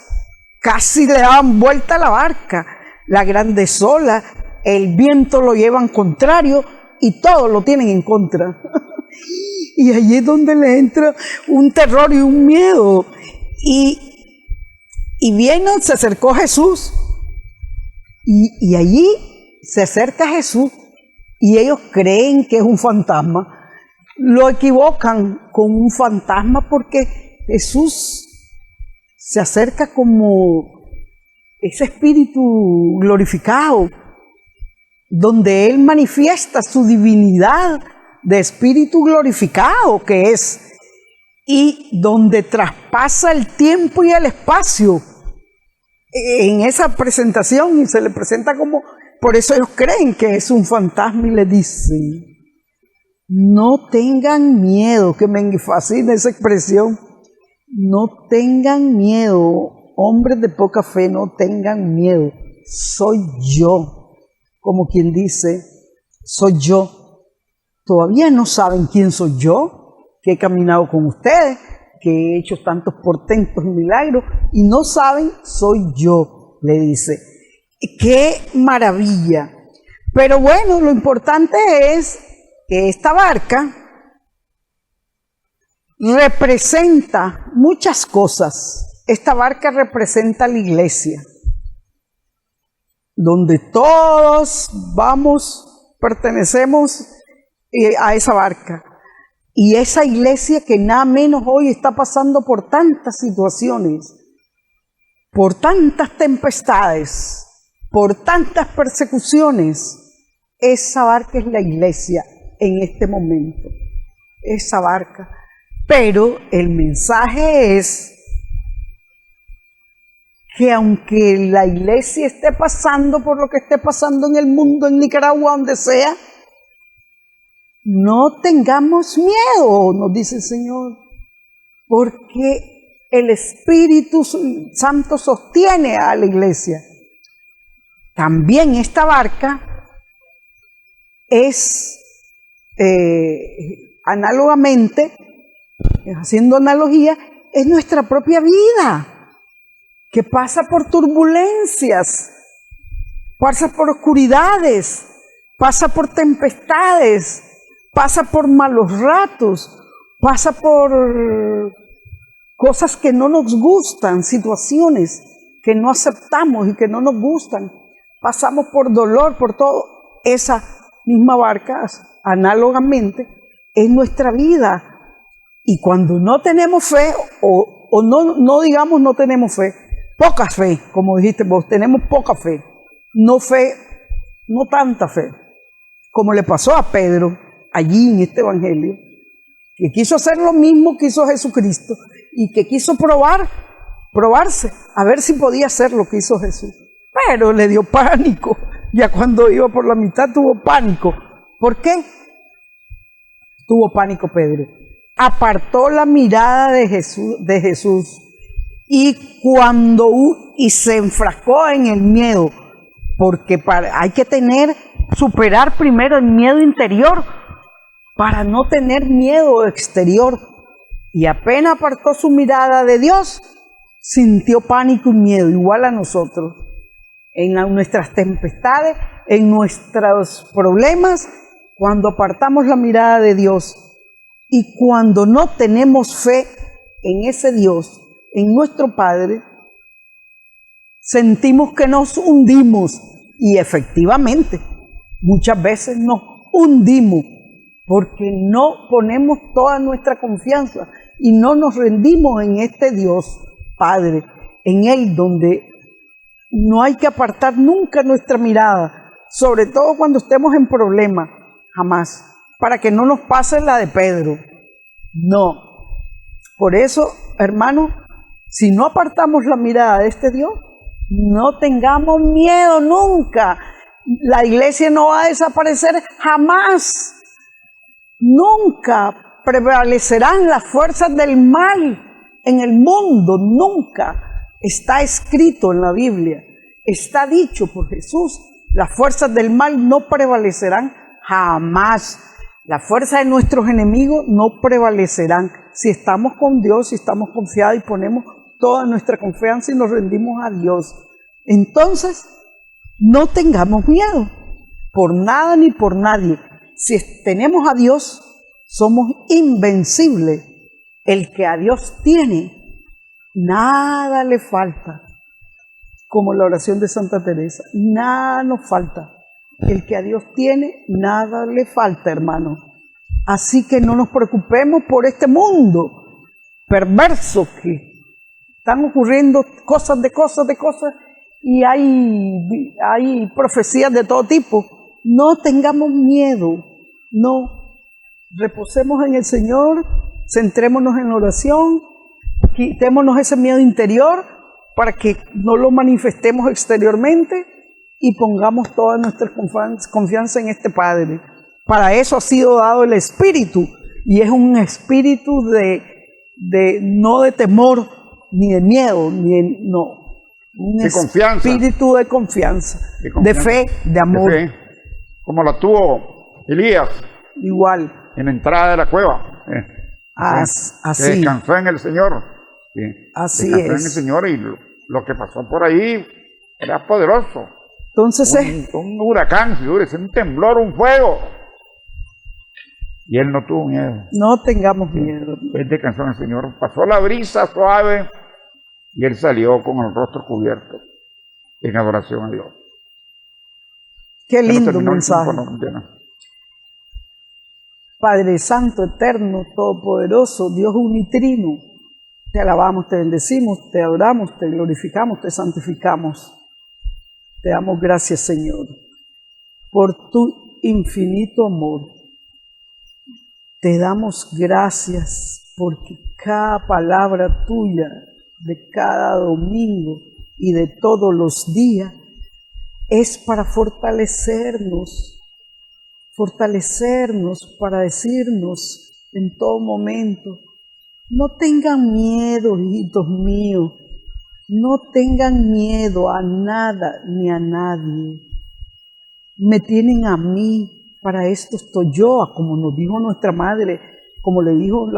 casi le daban vuelta a la barca. Las grandes olas, el viento lo llevan contrario y todo lo tienen en contra. Y allí es donde le entra un terror y un miedo. Y viene, se acercó Jesús. Y allí se acerca Jesús y ellos creen que es un fantasma. Lo equivocan con un fantasma porque Jesús se acerca como ese espíritu glorificado, donde Él manifiesta su divinidad de espíritu glorificado que es, y donde traspasa el tiempo y el espacio en esa presentación, y se le presenta como, por eso ellos creen que es un fantasma y le dicen: no tengan miedo, que me fascina esa expresión, no tengan miedo, hombres de poca fe, no tengan miedo. Soy yo, como quien dice, soy yo. Todavía no saben quién soy yo, que he caminado con ustedes, que he hecho tantos portentos y milagros, y no saben, soy yo, le dice. ¡Qué maravilla! Pero bueno, lo importante es que esta barca representa muchas cosas. Esta barca representa la iglesia, donde todos pertenecemos a esa barca. Y esa iglesia que nada menos hoy está pasando por tantas situaciones, por tantas tempestades, por tantas persecuciones. Esa barca es la iglesia en este momento, esa barca. Pero el mensaje es que aunque la iglesia esté pasando por lo que esté pasando en el mundo, en Nicaragua, donde sea, no tengamos miedo, nos dice el Señor, porque el Espíritu Santo sostiene a la iglesia. También esta barca es análogamente, haciendo analogía, es nuestra propia vida, que pasa por turbulencias, pasa por oscuridades, pasa por tempestades, pasa por malos ratos, pasa por cosas que no nos gustan, situaciones que no aceptamos y que no nos gustan. Pasamos por dolor, por todo. Esa misma barca, análogamente, es nuestra vida. Y cuando no tenemos fe, o no digamos no tenemos fe, poca fe, como dijiste vos, tenemos poca fe, no tanta fe, como le pasó a Pedro allí en este evangelio, que quiso hacer lo mismo que hizo Jesucristo y que quiso probarse, a ver si podía hacer lo que hizo Jesús. Pero le dio pánico, ya cuando iba por la mitad tuvo pánico. ¿Por qué? Tuvo pánico Pedro. Apartó la mirada de Jesús y se enfrascó en el miedo, porque hay que superar primero el miedo interior para no tener miedo exterior. Y apenas apartó su mirada de Dios, sintió pánico y miedo, igual a nosotros. En nuestras tempestades, en nuestros problemas, cuando apartamos la mirada de Dios y cuando no tenemos fe en ese Dios, en nuestro Padre, sentimos que nos hundimos. Y efectivamente, muchas veces nos hundimos porque no ponemos toda nuestra confianza y no nos rendimos en este Dios Padre, en Él donde no hay que apartar nunca nuestra mirada, sobre todo cuando estemos en problemas, jamás, para que no nos pase la de Pedro. No. Por eso, hermanos, si no apartamos la mirada de este Dios, no tengamos miedo nunca. La iglesia no va a desaparecer jamás. Nunca prevalecerán las fuerzas del mal en el mundo, nunca. Está escrito en la Biblia, está dicho por Jesús, las fuerzas del mal no prevalecerán jamás. La fuerza de nuestros enemigos no prevalecerán si estamos con Dios, si estamos confiados y ponemos toda nuestra confianza y nos rendimos a Dios. Entonces, no tengamos miedo por nada ni por nadie. Si tenemos a Dios, somos invencibles. El que a Dios tiene, nada le falta. Como la oración de Santa Teresa, nada nos falta. El que a Dios tiene, nada le falta, hermano. Así que no nos preocupemos por este mundo perverso que están ocurriendo cosas, y hay profecías de todo tipo. No tengamos miedo, no. Reposemos en el Señor, centrémonos en la oración, quitémonos ese miedo interior para que no lo manifestemos exteriormente y pongamos toda nuestra confianza en este Padre. Para eso ha sido dado el Espíritu, y es un espíritu no de temor, ni de miedo, no. Un De confianza. espíritu de confianza, de fe, de amor. De fe, como la tuvo Elías Igual. en la entrada de la cueva. Que Así. descansó en el Señor. Sí, Así descansó en es. el Señor y lo que pasó por ahí era poderoso. Entonces Un huracán, un temblor, un fuego. Y él no tuvo miedo. no tengamos miedo. Él descansó en el Señor. Pasó la brisa suave y él salió con el rostro cubierto en adoración a Dios. Qué Ya no lindo terminó el mensaje. tiempo, no, ya no. Padre Santo, Eterno, Todopoderoso, Dios unitrino, te alabamos, te bendecimos, te adoramos, te glorificamos, te santificamos. Te damos gracias, Señor, por tu infinito amor. Te damos gracias porque cada palabra tuya de cada domingo y de todos los días es para fortalecernos para decirnos en todo momento, no tengan miedo, hijitos míos, no tengan miedo a nada ni a nadie. Me tienen a mí, para esto estoy yo, como nos dijo nuestra madre, como le dijo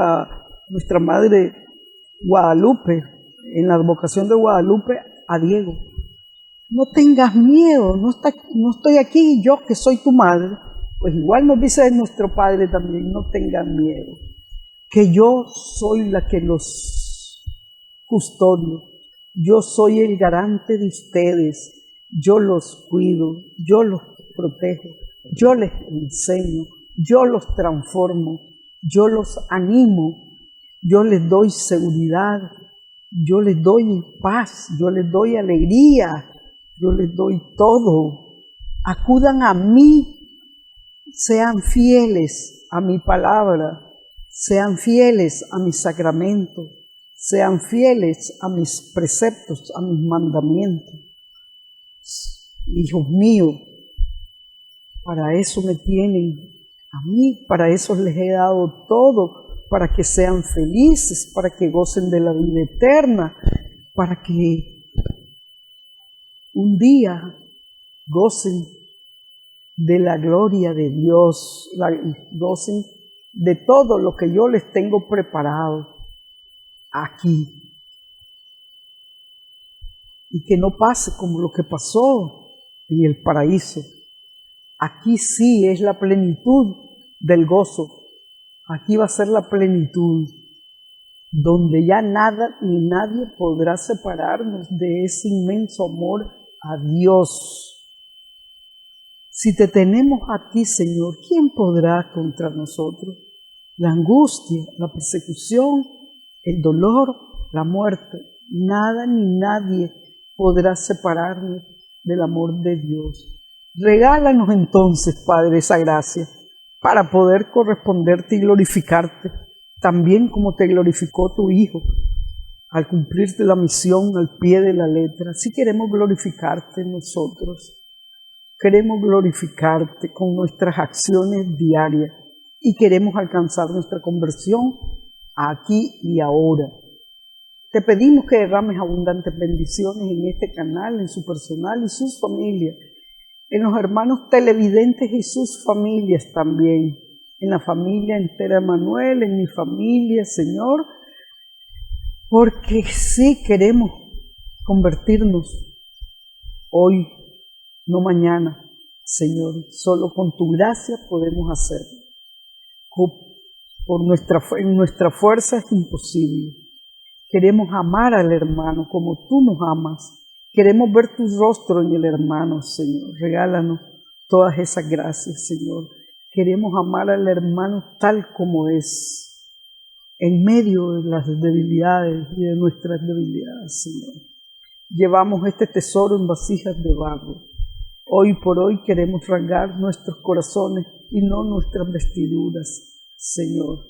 nuestra madre Guadalupe, en la advocación de Guadalupe a Diego. No tengas miedo, no estoy aquí yo que soy tu madre. Pues igual nos dice nuestro Padre también, no tengan miedo, que yo soy la que los custodio, yo soy el garante de ustedes, yo los cuido, yo los protejo, yo les enseño, yo los transformo, yo los animo, yo les doy seguridad, yo les doy paz, yo les doy alegría, yo les doy todo. Acudan a mí. Sean fieles a mi palabra, sean fieles a mis sacramentos, sean fieles a mis preceptos, a mis mandamientos. Hijos míos, para eso me tienen a mí, para eso les he dado todo, para que sean felices, para que gocen de la vida eterna, para que un día gocen de la gloria de Dios, gocen de todo lo que yo les tengo preparado aquí. Y que no pase como lo que pasó en el paraíso. Aquí sí es la plenitud del gozo. Aquí va a ser la plenitud, donde ya nada ni nadie podrá separarnos de ese inmenso amor a Dios. Si te tenemos a ti, Señor, ¿quién podrá contra nosotros? La angustia, la persecución, el dolor, la muerte. Nada ni nadie podrá separarnos del amor de Dios. Regálanos entonces, Padre, esa gracia para poder corresponderte y glorificarte, también como te glorificó tu Hijo al cumplirte la misión al pie de la letra. Si queremos glorificarte nosotros. Queremos glorificarte con nuestras acciones diarias y queremos alcanzar nuestra conversión aquí y ahora. Te pedimos que derrames abundantes bendiciones en este canal, en su personal y sus familias, en los hermanos televidentes y sus familias también, en la familia entera de Manuel, en mi familia, Señor, porque sí queremos convertirnos hoy, no mañana, Señor. Solo con tu gracia podemos hacerlo. En nuestra fuerza es imposible. Queremos amar al hermano como tú nos amas. Queremos ver tu rostro en el hermano, Señor. Regálanos todas esas gracias, Señor. Queremos amar al hermano tal como es, en medio de las debilidades y de nuestras debilidades, Señor. Llevamos este tesoro en vasijas de barro. Hoy por hoy queremos rasgar nuestros corazones y no nuestras vestiduras, Señor.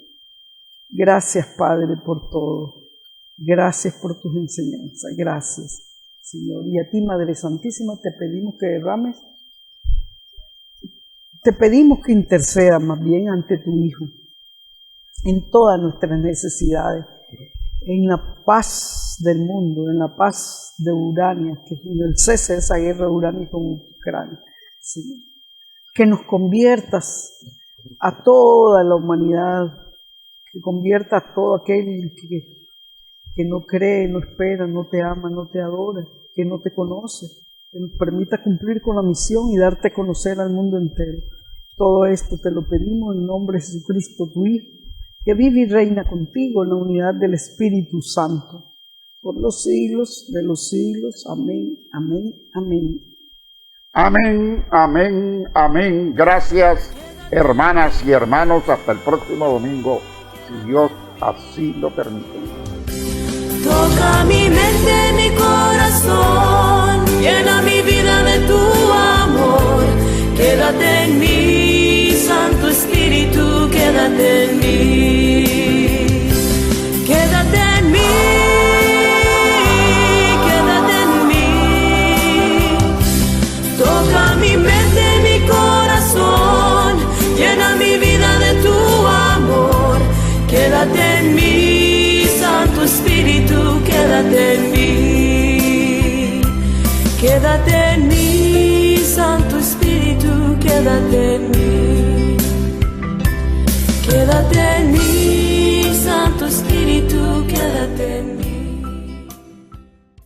Gracias, Padre, por todo. Gracias por tus enseñanzas. Gracias, Señor. Y a ti, Madre Santísima, te pedimos que derrames, te pedimos que intercedas más bien ante tu Hijo en todas nuestras necesidades, en la paz del mundo, en la paz de Ucrania, en el cese de esa guerra de Ucrania con Ucrania. Señor, que nos conviertas a toda la humanidad, que conviertas a todo aquel que no cree, no espera, no te ama, no te adora, que no te conoce, que nos permita cumplir con la misión y darte a conocer al mundo entero. Todo esto te lo pedimos en nombre de Jesucristo, tu Hijo, que vive y reina contigo en la unidad del Espíritu Santo, por los siglos de los siglos. Amén, amén, amén. Amén, amén, amén. Gracias, hermanas y hermanos. Hasta el próximo domingo, si Dios así lo permite. Toca mi mente, mi corazón, llena mi vida de tu amor. Quédate en mí, Santo Espíritu, quédate en mí. Quédate en mí, quédate en mí. Toca mi mente, mi corazón, llena mi vida de tu amor. Quédate en mí, Santo Espíritu, quédate en mí. Quédate en mí, Santo Espíritu, quédate en mí. Quédate en mí, Santo Espíritu, quédate en mí.